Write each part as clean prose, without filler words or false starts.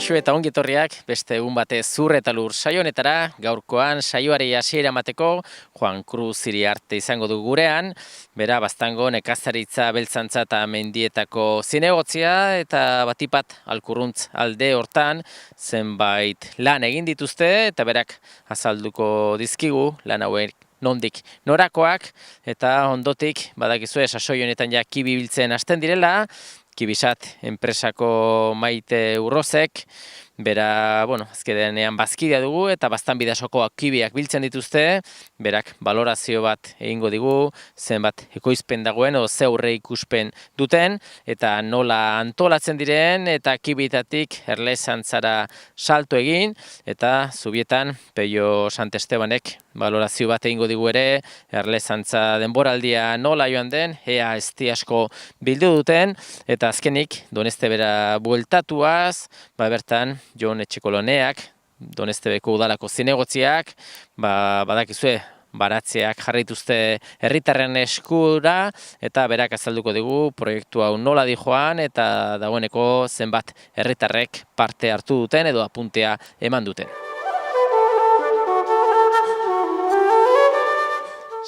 Kaixo eta ongi etorriak beste egun batez zur eta lur saio honetara, gaurkoan saioari hasiera emateko Juan Cruz Iriarte izango du gurean, bera Baztango nekazaritza beltzantza eta mendietako zinegotzia eta batipat Alkurruntz alde hortan zenbait lan egin dituzte eta berak azalduko dizkigu lan hauek nondik norakoak eta ondotik badakizue sasoi honetan ja kibi biltzen hasten direla. Kibisat enpresako Maite Urrozek, bera, azkenean bazkidea dugu eta Baztan bidasoko kibiak biltzen dituzte, berak balorazio bat egingo digu, zenbat ekoizpen dagoen edo ze aurre ikuspen duten, eta nola antolatzen diren eta kibitatik erlezantzara salto egin, eta zubietan Peio Santestebanek balorazio bat egingo digu ere, erlezantza denboraldia nola joan den, ea ezti asko bildu duten, eta azkenik Donestebera bueltatuaz, bertan Jon Etxekoloneak, Donestebeko udalako zinegotziak, badakizue baratzeak jarrituzte herritarren eskura, eta berak azalduko digu proiektu hau nola dijoan, eta dagoeneko zenbat herritarrek parte hartu duten edo apuntea eman duten.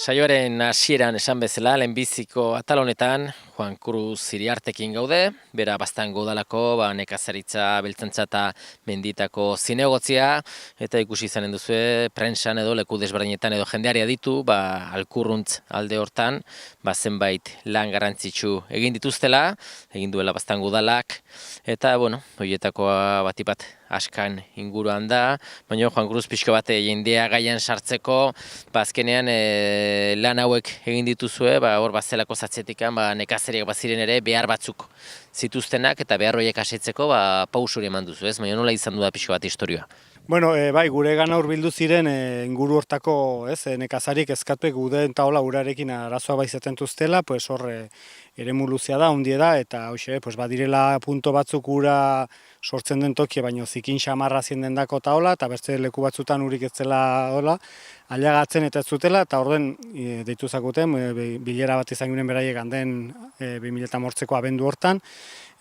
Saioaren hasieran esan bezala, lehenbiziko atal honetan, Juan Cruz Iriartekin gaude, bera Baztango udalako nekazaritza beltzantza eta menditako zinegotzia, eta ikusi izanen duzue, prentsan edo leku desberdinetan edo jendearia ditu, Alkurruntz alde hortan, zenbait lan garrantzitsu egin dituztela, egin duela Baztango udalak, eta, horietako batipat askan inguruan da, baina Juan Cruz pixko bat jendea gaian sartzeko, azkenean lan hauek egin dituzue, hor bazelako zatzetikan nekazariak baziren ere behar batzuk zituztenak eta behar horiek asetzeko pausuri eman duzu, ez? Baina nola izan du da pixko bat historioa? Bai, gure gana hurbildu ziren inguru hortako nekazarik eskatuek uden eta urarekin arazoa baizaten tuztela, hor eremu luzea da, ondie da, eta badirela punto batzuk ura sortzen den tokia, baino zikin xamarra zienden dako eta beste leku batzutan urik ez zela aliagatzen eta ez zutela, eta orden deitu zakuten, bilera bat izan ginen beraiek handen 2008ko abendu hortan,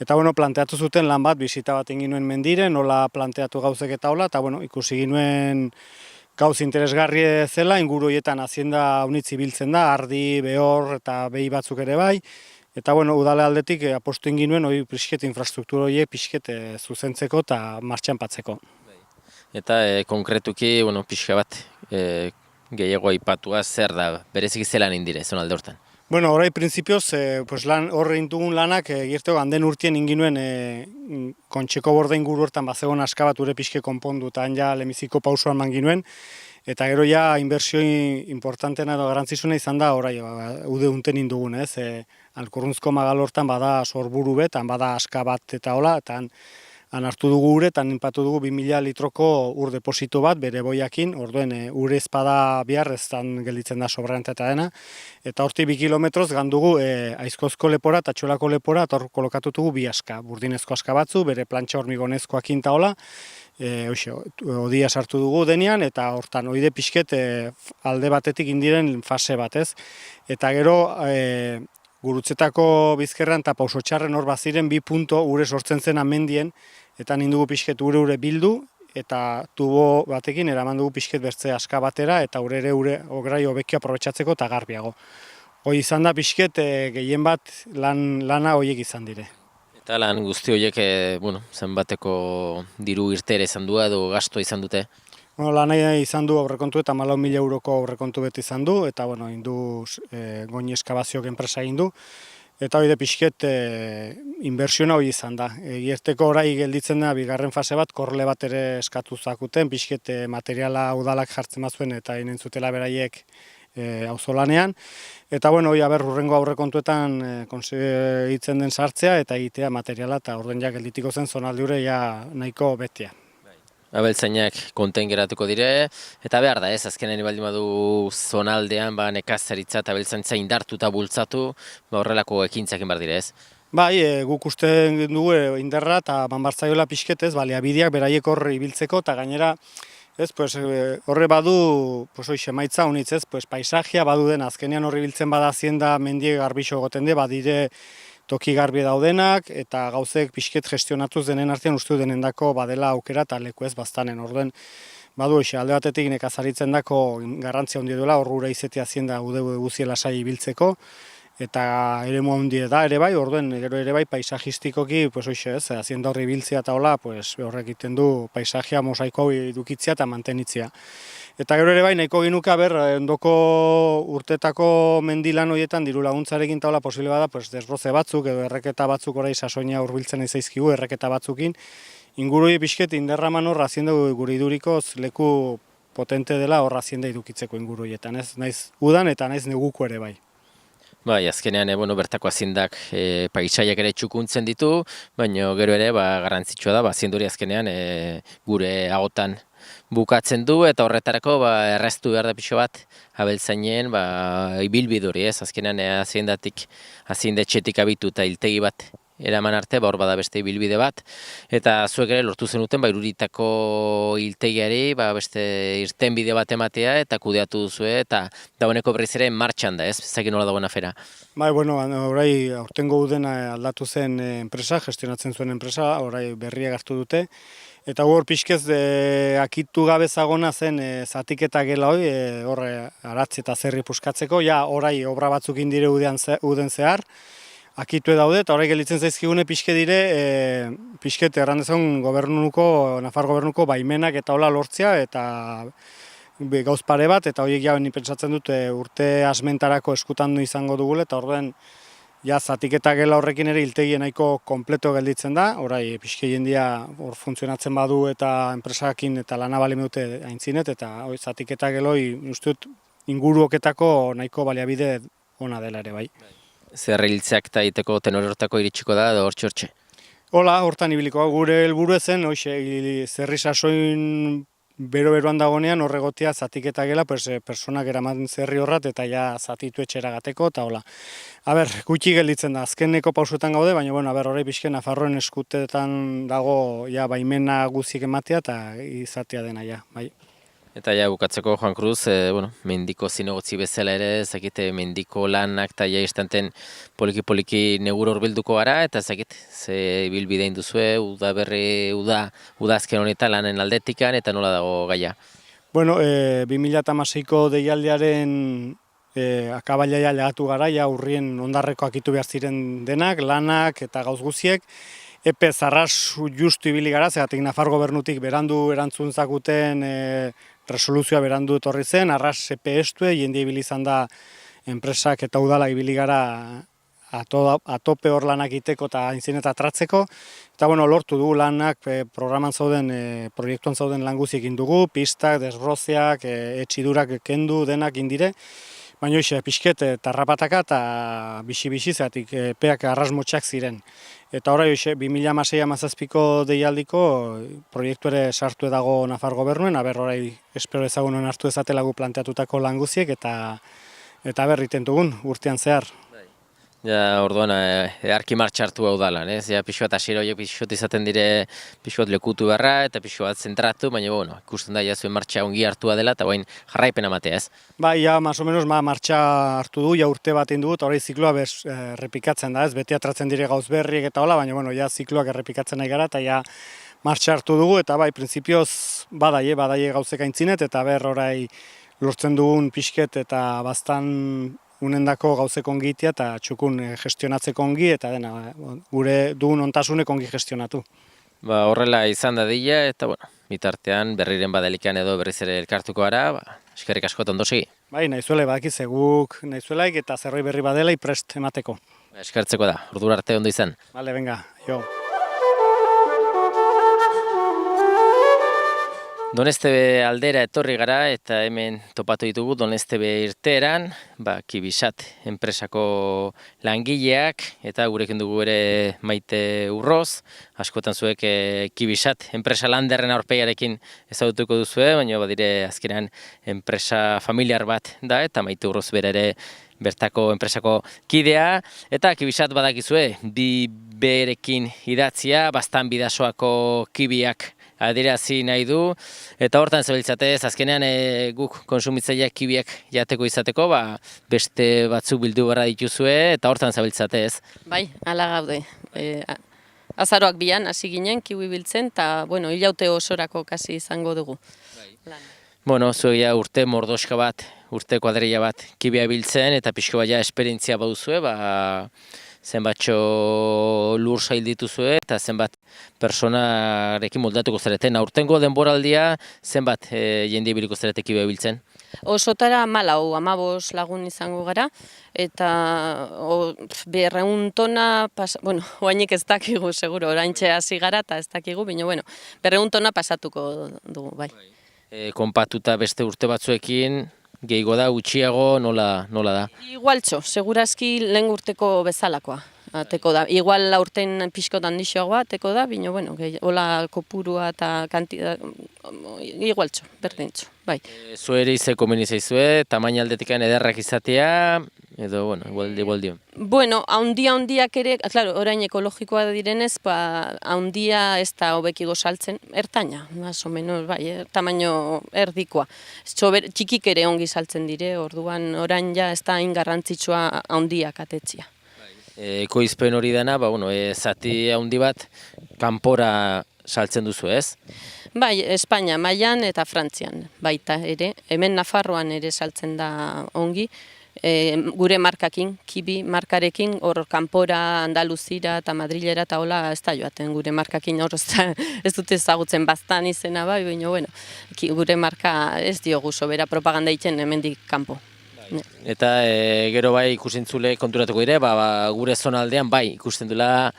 eta planteatu zuten lan bat, bisita bat egin nuen mendiren, nola planteatu gauzek eta ikusi ginuen gauz interesgarri zela, inguru horietan hazienda unitzi biltzen da, ardi, behor eta behi batzuk ere bai, eta udale aldetik apostu egin ginuen pixket infrastruktura horiek pixket zuzentzeko eta martxan patzeko. Eta konkretuki, pixka bat gehiago aipatua zer da, berezik zelan indire, zon alde hortan? Horai printzipioz, horre intugun lanak, girteko handen urtien inginuen kontxeko borde inguru hortan bazegon aska bat ure pixke konpondu eta ja lemiziko pausoan man ginuen, eta gero ja inbertsio importantena edo garantzizuna izan da orai ude unten indugun, ez? Alkurruntzko magal hortan bada sorburu betan, bada aska bat eta hola, eta han hartu dugu ure, eta ninpatu dugu 2000 litroko ur deposito bat, bere boiakin, orduen ure ezpada bihar, ez gelditzen da sobrante eta dena, eta horti 2 kilometroz gandugu aizkozko lepora eta txolako lepora, eta hor kolokatutugu bi aska, burdinezko aska batzu, bere plantxa hormigonezkoak inta hola, odia sartu dugu denean, eta hortan oide pixket alde batetik indiren fase batez, eta gero Gurutzetako bizkerran eta Pausotxarren hor baziren 2 punto ure sortzen zen amendien, eta nindugu pixket ure bildu, eta tubo batekin eraman dugu pixket bertze aska batera, eta ure ograi hobekio aprobetxatzeko eta garbiago. Hoi izan da pixket gehien bat lana horiek izan dire. Eta lan guzti horiek, zenbateko diru irtere izan du edo gasto izan dute? Lana izan du aurrekontu eta 14.000 euroko aurrekontu beti izan du, eta indu goini eskabazioak enpresa egin du, eta hori de pixket inbertsiona hori izan da. Gierteko orai gelditzen da bigarren fase bat, korle bat ere eskatu zakuten, pixket materiala udalak jartzen bazuen eta inen zutela beraiek auzolanean, eta urrengo aurrekontuetan konsegitzen den sartzea eta egitea materiala, eta orden ja gelditiko zen zonaldi ure ja nahiko betea. Abeltzainak konten geratuko dire, eta behar da ez, azkenen baldin badu zonaldean nekazaritza eta abeltzaintza indartu eta bultzatu, horrelako ekintzakin behar dire ez? Bai, guk uste dugu indarra eta manbartzaiola pixketez, baliabideak beraiek horre ibiltzeko, eta gainera horre badu emaitza honitz ez, paisajia badu den azkenean horri biltzen bada hazienda mendiek garbixo egoten de, badire toki garbi daudenak, eta gauzek pixket gestionatuz denen artean uste denendako badela aukera eta leku ez baztanen. Orduen, badu hoxe, alde batetik nekazaritzen dako garrantzia handia duela, hor gure izetea zienda guzie lasai ibiltzeko, eta eremu handia da ere bai, orduen gero ere bai paisajistikoki, pues hoxe ez, hazienda horri ibiltzea eta hola, pues horrek egiten du paisajia mosaiko hau edukitzea eta mantenitzea. Eta gero ere bai, nahiko ginuka ondoko urtetako mendilan horietan diru laguntzarekin taula posible bada, pues desbroze batzuk edo erreketa batzuk orai sasoina hurbiltzen izaizkigu erreketa batzukin, ingurui pixket inderraman hor hazienda gure idurikoz leku potente dela hor hazienda edukitzeko inguruietan, ez? Naiz udan eta naiz neguko ere bai. Bai, azkenean, bertako aziendak paisaiak ere txukuntzen ditu, baina gero ere garrantzitsua da, azienduri azkenean gure agotan bukatzen du, eta horretarako erraztu behar da pixo bat abeltzainen ibilbiduri, ez? Azkenean aziendetxetik abitu eta hiltegi bat eraman arte, hor bada beste ibilbide bat, eta zuek ere lortu zenuten iruritako hiltegiari beste irtenbide bat ematea eta kudeatu duzue, eta dagoeneko berriz ere martxan da, ez? Ezagik nola dagoen afera. Bai, bueno, orai aurtengo udena aldatu zen enpresa, gestionatzen zuen enpresa, orai berriak hartu dute, eta hor pixkez akitu gabe zagona zen zatiketa gela hori, hor aratze eta zerri puskatzeko, ja orai obra batzuk indire uden zehar, akitu daude, eta horrek gelitzen zaizkigune pixke dire, pixket errandezon Nafar gobernuko baimenak eta hola lortzea, eta gauz pare bat, eta horiek ja pentsatzen dut urte asmentarako eskutan izango dugule, eta horren ja zatiketa gela horrekin ere hiltegi nahiko kompleto gelditzen da, orai pixke jendia hor funtzionatzen badu eta enpresakin eta lana bali dute aintzinet, eta zatiketa geloi uste dut inguruoketako nahiko baliabide ona dela ere bai. Zer hiltzeak eta egiteko tenore hortako iritsiko da, edo hortxe? Hola, hortan ibiliko, gure helburu ezen, zerri sasoin bero-beroan dagonean horregotea zatiketa gela, personak eraman zerri horrat eta ja zatitu etxera gateko, eta hola. Gutxi gelditzen da, azkeneko pausuetan gaude, baina horre pixken Nafarroen eskutetan dago baimena guziek ematea eta izatea dena ja, bai. Eta ja, bukatzeko, Juan Cruz, mendiko zinegotzi bezala ere, zakite mendiko lanak eta ja istanten poliki-poliki negur horbilduko gara, eta zakit, ze bilbide induzue, uda azken honetan lanen aldetikan, eta nola dago gaia? 2016ko deialdiaren akabailaia legatu gara, ja urrien ondarreko akitu behar ziren denak, lanak eta gauz guziek, epe zarras justu ibili gara, zegatik Nafar gobernutik berandu erantzun zakuten resoluzioa berandu etorri zen, arras epe estue, jende ibili izan da enpresak eta udala ibili gara atope hor lanak iteko eta aintzin eta atratzeko. Eta lortu dugu lanak programan zauden, proiektuan zauden lan guziek indugu, pistak, desbrozeak, etxidurak kendu denak indire. Baina pixket tarrapataka eta bixi-bixi zeatik epeak arrasmotxak ziren. Eta horre 2016-2017ko deialdiko proiektu ere sartu edago Nafar gobernuen, horre espero ezagunen hartu ezatela gu planteatutako lan guziek eta berriten dugun urtean zehar. Ja, orduan, earki martxartu hau dalan, ez? Ja, pixu bat asiro horiek pixu bat izaten dire, pixu bat lekutu beharra eta pixu bat zentratu, baina, ikusten da, zuen martxa ongi hartua dela eta bain jarraipena matea, ez? Ja, más o menos, martxa hartu du, ja urte bat indugu, eta hori zikloa errepikatzen da, ez? Beti atratzen dire gauz berriek eta hola, baina, ja, zikloak errepikatzen nahi gara, eta ja, martxa hartu dugu, eta printzipioz, badaie gauzek aintzinet, eta orai lortzen dugun pixket eta bastan unendako gauzek ongitia eta txukun gestionatzeko ongi eta dena gure dugun ontasunek ongi gestionatu. Horrela izan da dila eta bitartean berriren badelikan edo berriz ere elkartuko gara, eskerrik asko ondo segi. Nahizuela badakiz guk nahizuelaik eta zerbait berri badela prest emateko. Eskertzeko da, ordura arte ondo izan. Vale, venga, jo. Donestebe aldera etorri gara eta hemen topatu ditugu Donestebe irteeran, Kibisat enpresako langileak eta gurekin dugu ere Maite Urroz, askotan zuek Kibisat enpresa landerren aurpegiarekin ezagutuko duzue, baina badire azkenean enpresa familiar bat da eta Maite Urroz bere ere bertako enpresako kidea, eta Kibisat badakizue, bi berekin idatzia, Baztan Bidasoako kibiak adierazi nahi du, eta hortan zabiltzate ez, azkenean guk konsumitzaileak kibiak jateko izateko, beste batzuk bildu barra dituzue, eta hortan zabiltzate ez. Bai, hala gaude. Azaroak 2an hasi ginen kiwi biltzen, eta hilaute osorako kasi izango dugu. Bueno, zuek urte mordoska bat, urte kuadrilla bat kibia biltzen, eta pixko bat esperientzia baduzue, zenbatxo lur sail dituzue, eta zenbat personarekin moldatuko zareten. Aurtengo denboraldia zenbat jende ibiliko zarete kibia biltzen? Osotara 14 lagun izango gara, eta 200 tona, oainik ez dakigu, seguro, oraintxe hasi gara, eta ez dakigu, baina 200 tona pasatuko dugu, bai. Konpatuta beste urte batzuekin, gehiago da, gutxiago, nola da? Igualtxo, segurazki lehen urteko bezalakoa. Ateko da. Igual aurten pixkot handixoagoa ateko da, baina hola kopurua eta kantida, igualtxo, berdintxo, bai. Zuere izeko meni zaizue, tamaina aldetik ederrak izatea, edo, igual dio. Haundiak ere, claro, orain ekologikoa direnez, haundia ez da hobekiko saltzen, ertaina, más o menos, bai, tamaino erdikoa. Txikik ere ongi saltzen dire, orduan orain ja ez da hain garrantzitsua haundiak atetzia. Ekoizpen hori dena, zati handi bat, kanpora saltzen duzu, ez? Bai, Espainia, Mailan eta Frantzian, baita ere. Hemen Nafarroan ere saltzen da ongi. Gure markakin, kibi markarekin, hor kanpora, Andaluzira eta Madrilera eta hola ez da joaten gure markakin, hor ez dute ezagutzen bastan izena bai, baina gure marka ez diogu sobera propaganda egiten hemendik kanpo. Eta gero bai ikusentzule konturatuko dire, gure zonaldean bai ikusten dula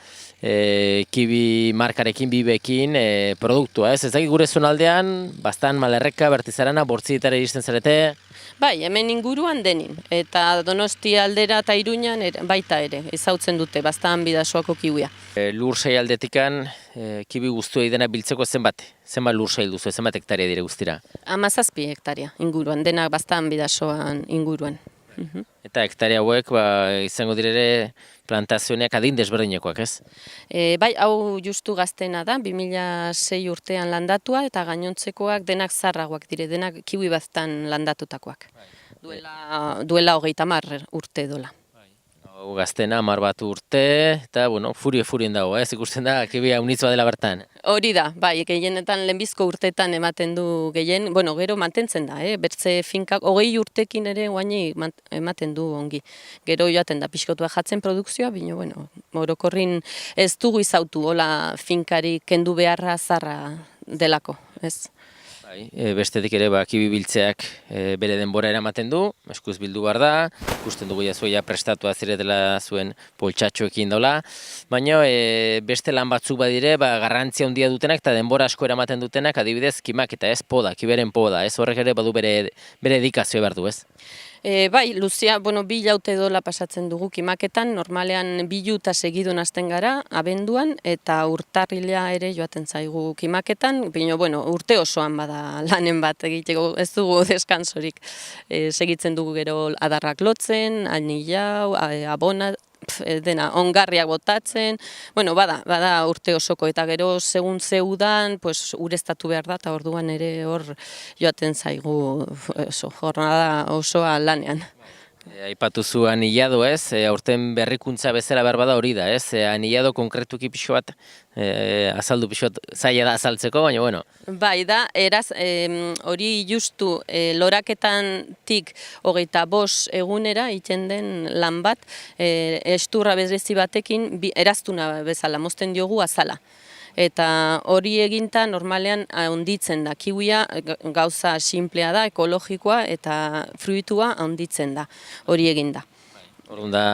kibi markarekin, bibekin produktua, ez? Ez dakit gure zonaldean, bastan Malerreka, Bertizarana, Bortzietara iristen zarete? Bai, hemen inguruan denin, eta Donostia aldera eta Iruñan baita ere, ezautzen dute, bastan bidasoako kiwia. Lur sail aldetikan, kibi guztua idena biltzeko zenbat lur sail duzu, zenbat hektaria dire guztira? 17 hektaria inguruan, denak bastan bidasoan inguruan. Eta hektaria hauek izango direre plantazioneak adin desberdinekoak, ez? Bai, hau justu gaztena da, 2006 urtean landatua, eta gainontzekoak denak zarragoak dire, denak kiwi baztan landatutakoak. Duela 30 urte dola. Gaztena 10 bat urte, eta furien dago, ez? Ikusten da, kibia unitzoa dela bertan. Hori da, bai, gehienetan lehenbizko urteetan ematen du gehien, gero mantentzen da, bertze finkak, 20 urtekin ere guaini ematen du ongi. Gero joaten da pixkotua jatzen produkzioa, baina, orokorrin ez dugu izautu, hola finkari kendu beharra zarra delako, ez? Bestetik ere kibi biltzeak bere denbora eramaten du, eskuz bildu behar da, ikusten dugu jazuia prestatua ziretela zuen poltsatxoekin dola, baina beste lan batzuk badire garrantzia handia dutenak eta denbora asko eramaten dutenak, adibidez kimak eta ez poda, kiberen poda, ez horrek ere badu bere edikazioa behar du, ez? Bai, Luzia, 2 hilaute dola pasatzen dugu kimaketan, normalean 2 juta segidun hasten gara, abenduan, eta urtarrila ere joaten zaigu kimaketan, baina, urte osoan bada lanen bat egiteko, ez dugu deskansorik. Segitzen dugu gero adarrak lotzen, anillau, abona, dena, ongarriak botatzen, bada urte osoko, eta gero segun zeudan, ureztatu behar da, eta orduan ere hor joaten zaigu jornada osoa lanean. Aipatu zu anillado, ez? Aurten berrikuntza bezala behar bada hori da, ez? Anillado konkretuki pixo bat, azaldu pixo bat zaila da azaltzeko, baina, Bai da, hori justu loraketantik 25 egunera iten den lan bat, esturra bezrezi batekin eraztuna bezala, mozten diogu azala. Eta hori eginta normalean handitzen da. Kiwia gauza sinplea da, ekologikoa eta fruitua handitzen da, hori eginda. Orduan da,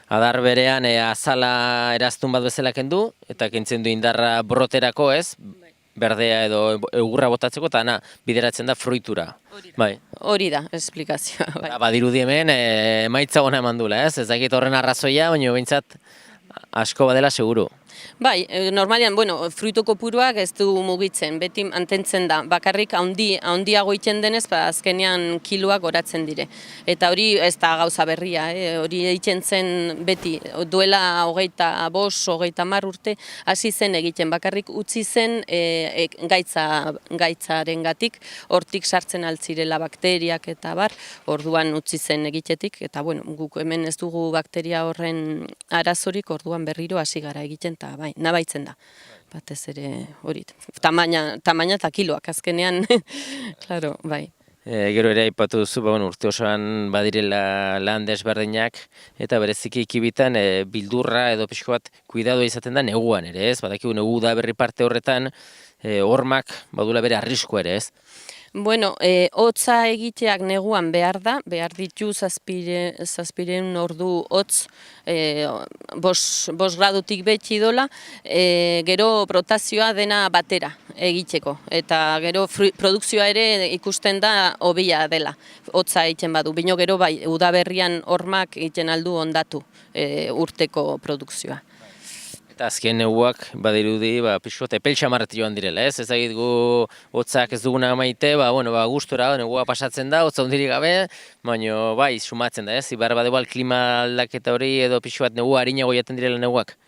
adar berean azala eraztun bat bezala kendu, eta kentzen du indarra broterako, ez? Berdea edo egurra botatzeko, eta bideratzen da fruitura. Hori da, esplikazioa. Badirudi hemen, emaitza gona eman dula, ez? Ez dakit horren arrazoia, baina behintzat asko badela seguru. Bai, normalean, fruitu kopuruak ez du mugitzen, beti mantentzen da. Bakarrik handiago egiten denez, azkenean kiloak goratzen dire. Eta hori ez da gauza berria, hori egiten zen beti, duela 25-30 urte, hasi zen egiten. Bakarrik utzi zen gaitzarengatik, hortik sartzen altzirela bakteriak eta bar, orduan utzi zen egitetik, eta guk hemen ez dugu bakteria horren arazorik, orduan berriro hasi gara egiten, eta bai, nabaitzen da. Batez ere hori, tamaina eta kiloak azkenean, claro, bai. Gero ere aipatu duzu, urte osoan badirela lan desberdinak, eta bereziki ikibitan bildurra edo pixko bat kuidadua izaten da neguan ere, ez? Badakigu negu da berri parte horretan, hormak badula bere arriskua ere, ez? Hotza egiteak neguan behar ditu zazpiren ordu hotz, 5 gradutik beti dola, gero protazioa dena batera egiteko, eta gero produkzioa ere ikusten da hobia dela, hotza egiten badu, bino gero bai, udaberrian hormak egiten aldu ondatu urteko produkzioa. Eta azken neguak badirudi, pixko epel xamarret joan direla, ez? Ez dakit gu hotzak ez duguna maite, gustora negua pasatzen da, hotza hundirik gabe, baina bai, sumatzen da, ez? Ibar badego klima aldaketa hori edo pixko bat negua harinago jaten direla neguak.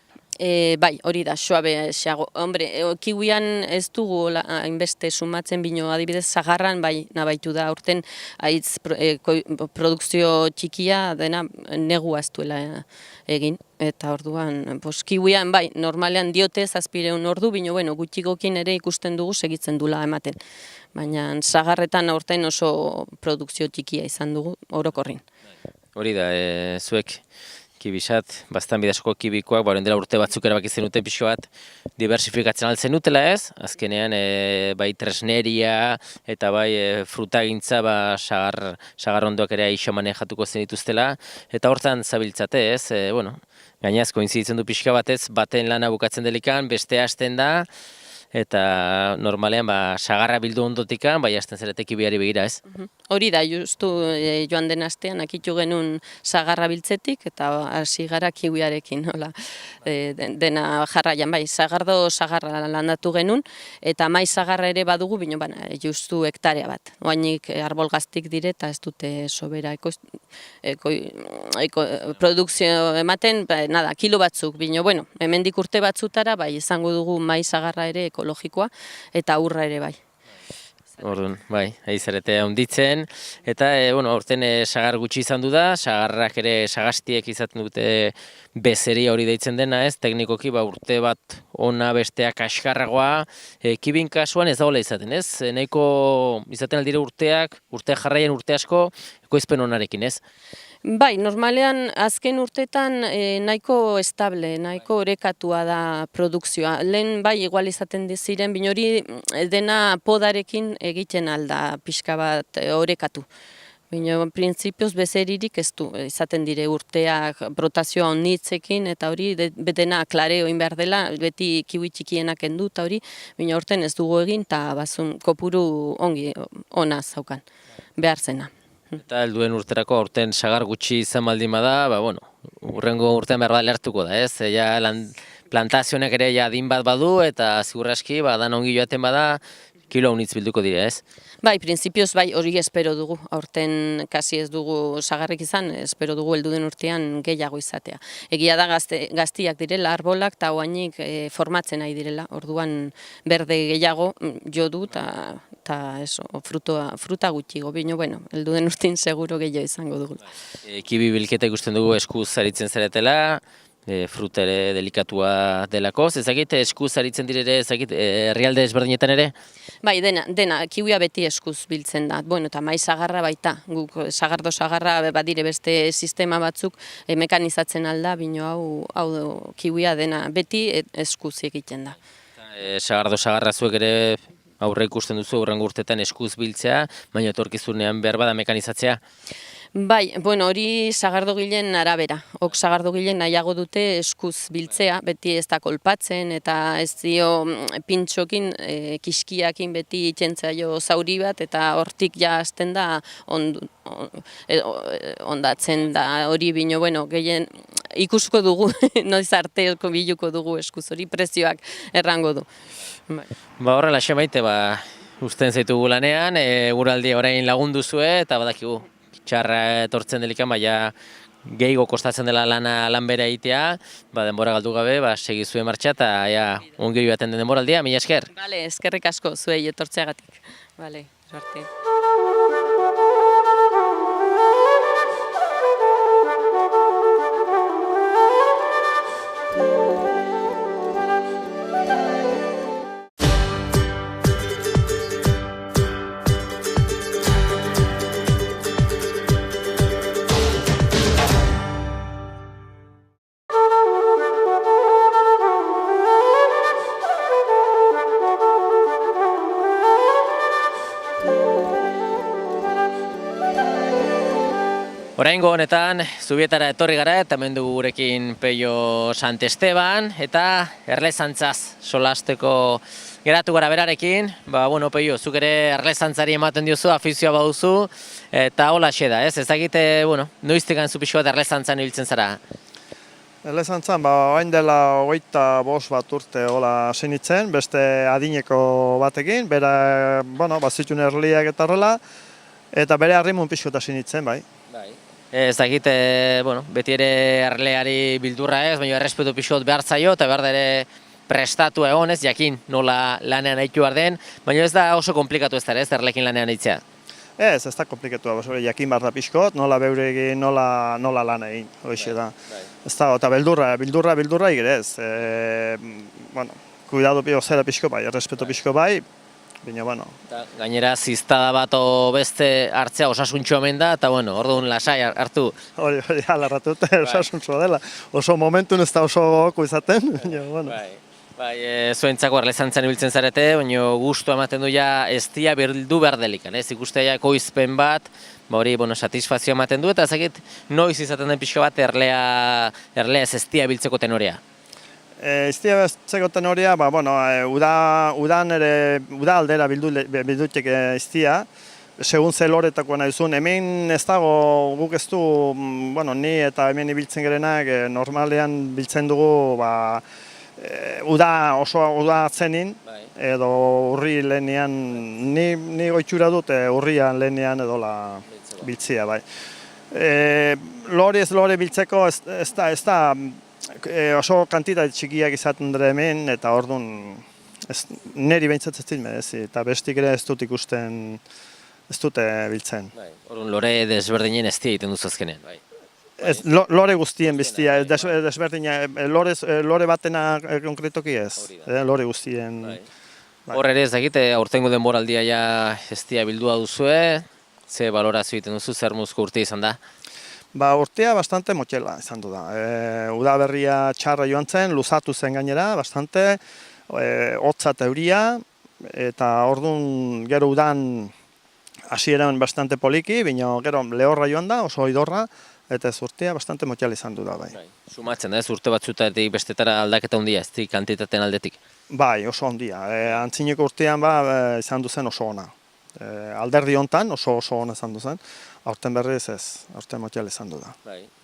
Bai, hori da, suabe xago. Hombre, kiwian ez dugu hainbeste sumatzen, bino adibidez zagarran bai nabaitu da, aurten haitz produkzio txikia dena negua ez duela egin. Eta orduan, kiwian bai, normalean diote 700 ordu, bino gutxikokin ere ikusten dugu segitzen dula ematen. Baina zagarretan aurten oso produkzio txikia izan dugu, orokorrin. Hori da, zuek kibisat, bastan bidasko kibikoak, orain dela urte batzuk erabaki zenuten pixo bat diversifikatzen altzen utela, ez? Azkenean, bai tresneria eta bai frutagintza sagar ondoak ere aixo manejatuko zen dituztela, eta hortan zabiltzate, ez? Gainaz, koinziditzen du pixka batez, baten lana bukatzen delikan, beste hasten da, eta normalean sagarra bildu ondotikan, bai hasten zarete kibiari begira, ez? Hori da, justu joan den astean akitu genuen sagarra biltzetik eta hasi gara kiwiarekin, dena jarraian, bai, sagarra landatu genuen, eta mai sagarra ere badugu, bino justu hektarea bat. Oainik arbol gaztik dire eta ez dute sobera produkzio ematen, kilo batzuk, bino, hemendik urte batzutara, bai, izango dugu mai sagarra ere ekologikoa eta urra ere bai. Orduan, bai, zarete handitzen, eta aurten sagar gutxi izan du da, sagarrak ere sagastiek izaten dute bezeria hori deitzen dena, ez? Teknikoki urte bat ona bestea kaskarragoa, kibin kasuan ez dagoela izaten, ez? Nahiko izaten aldire urte jarraien urte asko, ekoizpen onarekin, ez? Bai, normalean azken urtetan nahiko estable, nahiko orekatua da produkzioa. Lehen bai igual izaten ziren, bino hori dena podarekin egiten alda pixka bat orekatu. Bino, printzipioz bezeririk ez du, izaten dire urteak brotazioa onditzekin, eta hori dena klareo behar dela, beti kiwi txikienak endu, eta hori, bino horten ez dugu egin, eta bazun kopuru ongi ona zaukan, behar zena. Eta helduen urterako aurten sagar gutxi izan baldin bada, urrengo urtean behar bat lehartuko da, ez? Plantazionek ere adin bat badu, eta ziurraski, dan ongi joaten bada, kilo unitz bilduko dira, ez? Bai, printzipioz bai, hori espero dugu. Aurten kasi ez dugu sagarrik izan, espero dugu helduden urtean gehiago izatea. Egia da gaztiak direla, arbolak, eta oainik formatzen nahi direla. Orduan berde gehiago jo du, eta fruta gutxigo. Bino, helduden urtean seguro gehiago izango dugu. Kibi bilketa ikusten dugu eskuz aritzen zaretela, fruta ere delikatua delako, ezagit eskuz aritzen direre, ezagit herrialde ezberdinetan ere? Bai, dena, kiwia beti eskuz biltzen da. Eta mai sagarra baita, guk sagarra badire beste sistema batzuk mekanizatzen alda, bino hau kiwia dena beti eskuz egiten da. Sagarra zuek ere aurre ikusten duzu, aurrengo urtetan eskuz biltzea, baina etorkizunean behar bada mekanizatzea? Bai, bueno, hori sagardogileen arabera. Ok sagardogileen nahiago dute eskuz biltzea, beti ez da kolpatzen eta ez dio pintxokin, kiskiakin beti itxentzaio zauri bat eta hortik ja hasten da ondatzen da hori bino, bueno, gehien ikusko dugu, noiz arteko biluko dugu eskuz hori, prezioak errango du. Bai. Ba horrela Maite, usten zaitugu lanean, eguraldi orain lagundu zue eta badakigu txarra etortzen delikan, baina gehiago kostatzen dela lan bera egitea, denbora galdu gabe, segi zuen martxa eta ongi joaten den denboraldia, mila esker. Bale, eskerrik asko zuei etortzeagatik. Bale, suerte. Oraingo honetan, Zubietara etorri gara eta hemen dugu gurekin Peio Santesteban eta erlezantzaz solasteko geratu gara berarekin. Bueno, Peio, zuk ere erlezantzari ematen diozu, afizioa baduzu eta hola da, ez? Ez dakite, noiztik zu pixko bat erlezantzan ibiltzen zara? Erlezantzan, hain dela 25 bat urte hola sinitzen, beste adineko batekin, bera, bazitun erliak eta horrela, eta bere harrimun pixko eta sinitzen, bai. Ez dakit, beti ere erleari bildurra ez, baina errespetu pixot behar zaio eta behar ere prestatu egon ez, jakin nola lanean haitu behar den, baina ez da oso komplikatu ez da, ez erlekin lanean haitzea. Ez da komplikatu, jakin behar da pixkot, nola beure egin, nola lan egin, hoxe da. Ez da, eta bildurra igirez. Kuidado zera pixko bai, errespetu pixko bai, baina, Gainera, ziztada bat beste hartzea osasuntxo hemen da, eta, orduan lasai hartu. Hori, alarratu osasuntxoa dela. Oso momentun ez da oso goko izaten, baina, Zuentzako erlezantzan ibiltzen zarete, baina gustu ematen du ja ez dia bildu behar delikan, ez? Ikustea ekoizpen bat, hori, satisfazio ematen du, eta ezakit noiz izaten den pixka bat erlea ez dia biltzeko tenorea. Iztia bezeko tenoria, uda aldera bildutek iztia, segun ze loretakoa nahi zuen. Hemen ez dago, guk ez du, ni eta hemen ibiltzen gerenak, normalean biltzen dugu, uda atzenin, edo urri lehenean, ni goitxura dut urrian lehenean edola biltzia, bai. Lore biltzeko ez da, oso kantitate txikiak izaten dira hemen, eta orduan niri behintzat ez dit merezi, eta bestik ere ez dut ikusten, ez dute biltzen. Orduan lore desberdinen ez dia egiten duzu azkenean. Lore guztien biztia, desberdina, lore batena konkretoki ez, lore guztien. Hor ere ez dakite, aurtengo denboraldia ja ez dia bildua duzue, ze balorazio egiten duzu, zer muzko urte izan da? Urtea bastante motxela izan du da. Udaberria txarra joan zen, luzatu zen gainera, bastante, hotza eta euria, eta orduan gero udan hasieran bastante poliki, baina gero lehorra joan da, oso idorra, eta ez urtea bastante motxela izan du da. Sumatzen da ez, urte batzutatik bestetara aldaketa handia, ez kantitateen aldetik? Bai, oso handia. Antzineko urtean izan du zen oso ona. Alderdi hontan oso ona izan du zen. Aurten berriz ez, aurten motxel izan du da.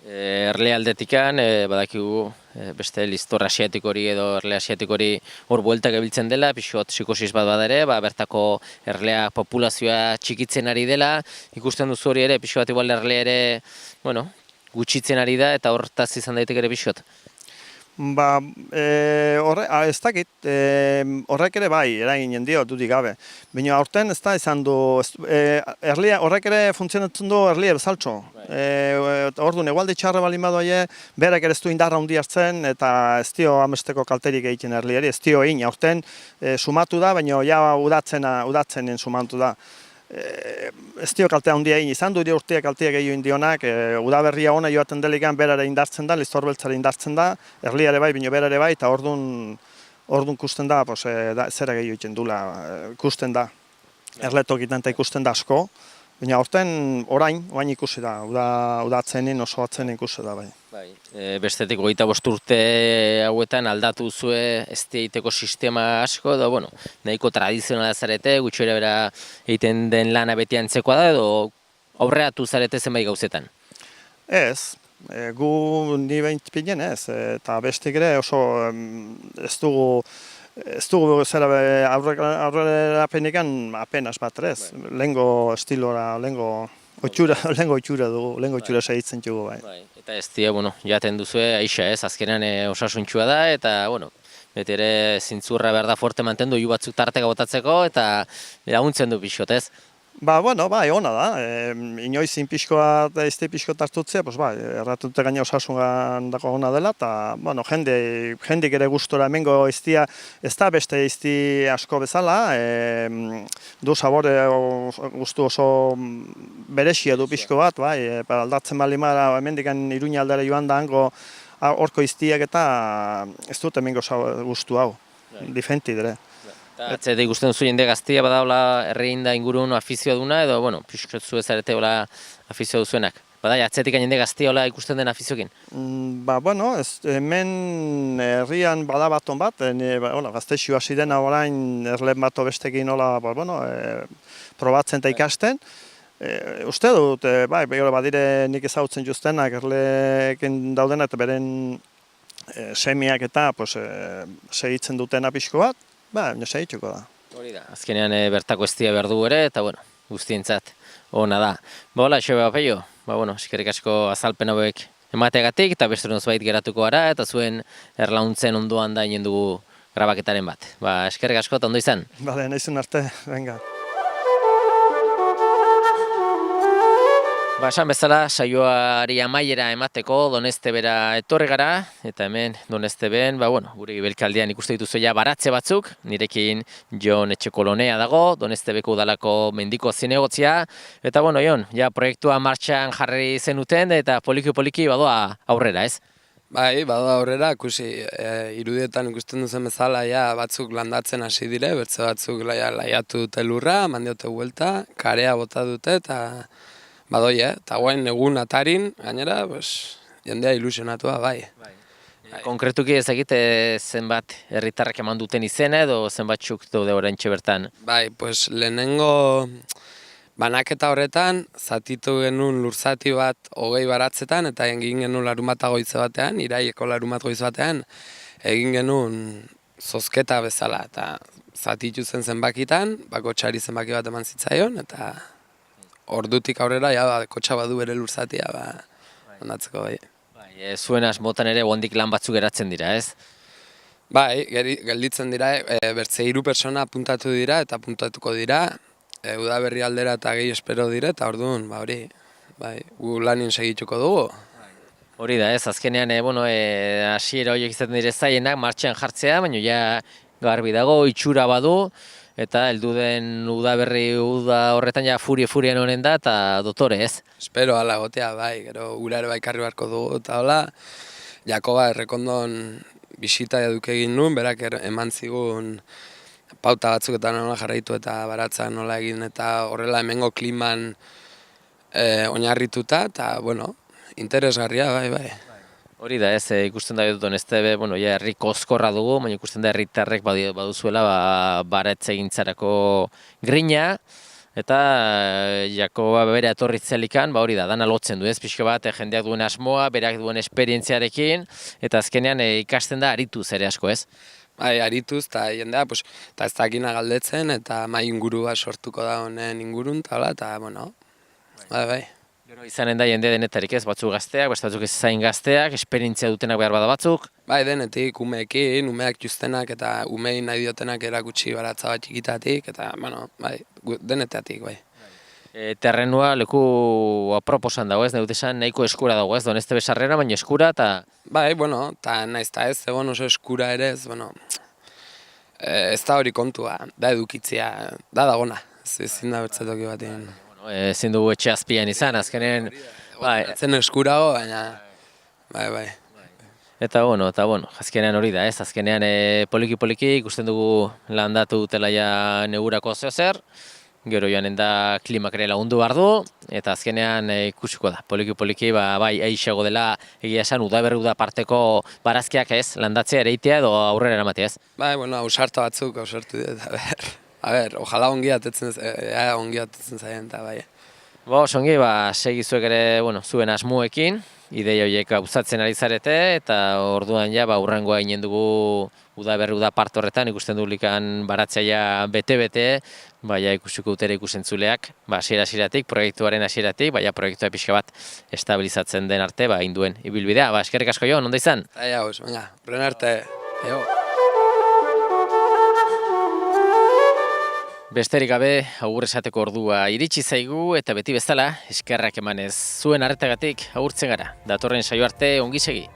Erle aldetikan, badakigu beste listor asiatiko hori edo erle asiatiko hori hor bueltak ebiltzen dela, pixot psikosis bat badere, bertako erlea populazioa txikitzen ari dela, ikusten duzu hori ere, pixo bat igual erlea ere, gutxitzen ari da, eta hortaz izan daiteke ere pixot. Ez dakit, horrek ere bai, eraginen dio, dudik gabe. Baina aurten ez da izan du, horrek ere funtzionatzen du erlia bezaltxo. Orduan, egualdi txarra balin badoa, berak ere ez du indarra hundi hartzen, eta ez dio amesteko kalterik egiten erliari, ez dio egin. Aurten sumatu da, baina ja udatzenen sumatu da. Ez dio kaltea handia egin izan du, urteak kalteak egin dionak, udaberria ona joaten delikan berare indartzen da, listorbeltzare indartzen da, erliare bai, bino berare bai, eta orduan kusten da, zera gehiago egiten dula, kusten da, erletokitan eta ikusten da asko, Baina aurten orain ikusi da, udatzenen oso atzen ikusi da, bai. Bai, bestetik 25 urte hauetan aldatu zue egiteko sistema asko, edo, bueno, nahiko tradizionala zarete, gutxi bera egiten den lana beti antzekoa da, edo aurreatu zarete zenbait gauzetan? Ez, gu ni behin pinen ez, eta bestik ere oso ez dugu zera aurrerapenekan apenas bat ez, lehengo estilora, lehengo itxura dugu, lehengo itxura segitzen dugu bai. Eta ez dira, bueno, jaten duzue, aixa ez, azkenean osasuntxua da, eta, bueno, beti ere zintzurra behar da forte mantendu, ju batzuk tarteka botatzeko, eta laguntzen du pixot, ez? Bueno, bai, ona da. Inoizin pixkoa eta izte pixko tartutzea, pues bai, erratute gaina osasungan dago ona dela, eta, bueno, jendik ere gustora hemengo iztia, ez da beste izti asko bezala, du sabore gustu oso berexia du pixko bat, bai, aldatzen bali mara, hemendikan Iruña aldera joan da hango horko iztiak eta ez dut hemengo gustu hau, diferenti dire. Atzetik ikusten duzu jende gaztia badaula herriinda ingurun afizioa duna, edo, bueno, pixkot zu ezarete hola afizioa duzuenak. Bada, atzetik jende gaztia hola ikusten den afiziokin? Bueno, hemen herrian bada baton bat, gaztexu hasi dena orain erlen bato bestekin hola, probatzen eta ikasten. Uste dut, bai, badire nik ezagutzen juztenak erlekin daudena eta beren semiak eta segitzen dutena pixko bat. Ba, segituko da. Hori da, azkenean bertako estia behar du ere, eta, bueno, guztientzat ona da. Hola, Xebe Bapeio, bueno, eskerrik asko azalpen hauek emateagatik, eta beste nozbait geratuko gara, eta zuen erlauntzen ondoan da inen dugu grabaketaren bat. Eskerrik asko, eta ondo izan. Bale, nahizun arte, venga. Esan bezala, saioari amaiera emateko Donestebera etorri gara, eta hemen Donesteben, gure ibelkaldian ikuste dituzu ja baratze batzuk, nirekin Jon Etxekolonea dago, Donestebeko udalako mendiko zinegotzia, eta Jon, ja proiektua martxan jarri zenuten, eta poliki badoa aurrera, ez? Bai, badoa aurrera, ikusi, irudietan ikusten duzen bezala, ja, batzuk landatzen hasi dire, bertze batzuk laiatu dute lurra, mandiote buelta, karea bota dute, eta badoi, eta guain egun atarin, gainera, jendea ilusionatua, bai. Konkretuki ezagite zenbat herritarrak eman duten izena edo zenbatzuk daude oraintxe bertan? Bai, lehenengo banaketa horretan, zatitu genuen lurzati bat 20 baratzetan, eta egin genuen larumata goize batean, iraieko larumat goiz batean, egin genuen zozketa bezala, eta zatitu zen zenbakitan, bakotxari zenbaki bat eman zitzaion, eta ordutik aurrera, kotxa badu bere lurzatia, ondatzeko bai. Zuen asmotan ere ondik lan batzuk geratzen dira, ez? Bai, gelditzen dira, bertze 3 pertsona apuntatu dira eta apuntatuko dira, udaberri aldera eta gehi espero dire, eta orduan, hori, gu lanin segituko dugu. Hori da, ez, azkenean, hasiera horiek izaten dire zaienak, martxan jartzea, baina ja garbi dago, itxura badu, eta heldu den udaberri horretan ja furien honen da, eta dotore, ez? Espero ala gotea, bai, gero gura ere baikarri beharko dugu, eta hola, Jakoba Errekondon bisita eduki egin nuen, berak eman zigun pauta batzuk eta nola jarraitu eta baratza nola egin, eta horrela hemengo kliman oinarrituta, eta, interesgarria, bai. Hori da, ez, ikusten da dut Donestebe, herri koskorra dugu, baina ikusten da herritarrek baduzuela baratze egintzarako grina, eta Jakoba bere etorritzelikan, hori da, dana lotzen du, ez, pixko bat, jendeak duen asmoa, berak duen esperientziarekin, eta azkenean ikasten da arituz ere asko, ez? Bai, arituz, eta jendea, eta ez dakina galdetzen, eta mai ingurua sortuko da honen ingurun, eta, bai. Gero izanen da jende denetarik ez, batzuk gazteak, beste batzuk ez zain gazteak, esperientzia dutenak behar bada batzuk. Bai, denetik, umeekin, umeak justenak eta umei nahi diotenak erakutsi baratza bat txikitatik, eta, denetatik, bai. Terrenua leku aproposan dago ez, esan nahiko eskura dago ez, Donestebe sarrera, baina eskura eta... Bai, eta naiz eta ez, egon oso eskura ere ez, ez da hori kontua, da edukitzia, da dagona, ezin da bertzetoki batien. Ezin dugu etxe azpian izan, azkenen... Zen eskurago, baina... Bai. Eta azkenean hori da ez, azkenean poliki ikusten dugu landatu dutela ja negurako zer, gero joanen da klimak ere lagundu behar du, eta azkenean ikusiko da, poliki-poliki, bai, aixago dela, egia esan, udaberri parteko barazkiak ez, landatzea ereitea edo aurrera eramatea ez. Bai, bueno, ausartu batzuk, ausartu dut, a ber, ojala ongi atetzen zaien, eta bai. Ongi, segizuek ere, zuen asmuekin, ideia horiek gauzatzen ari zarete, eta orduan ja, urrengoa ginen dugu udaberri part horretan, ikusten dulikan baratzaia bete-bete, ikusiko dutera ikusentzuleak, hasiera-hasieratik, proiektuaren hasieratik, proiektua pixka bat estabilizatzen den arte, induen ibilbidea. Eskerrik asko jo, ondo izan? Venga, horren arte, Besterik gabe, agur esateko ordua iritsi zaigu, eta beti bezala, eskerrak emanez zuen arretagatik agurtzen gara. Datorren saio arte ongi segi.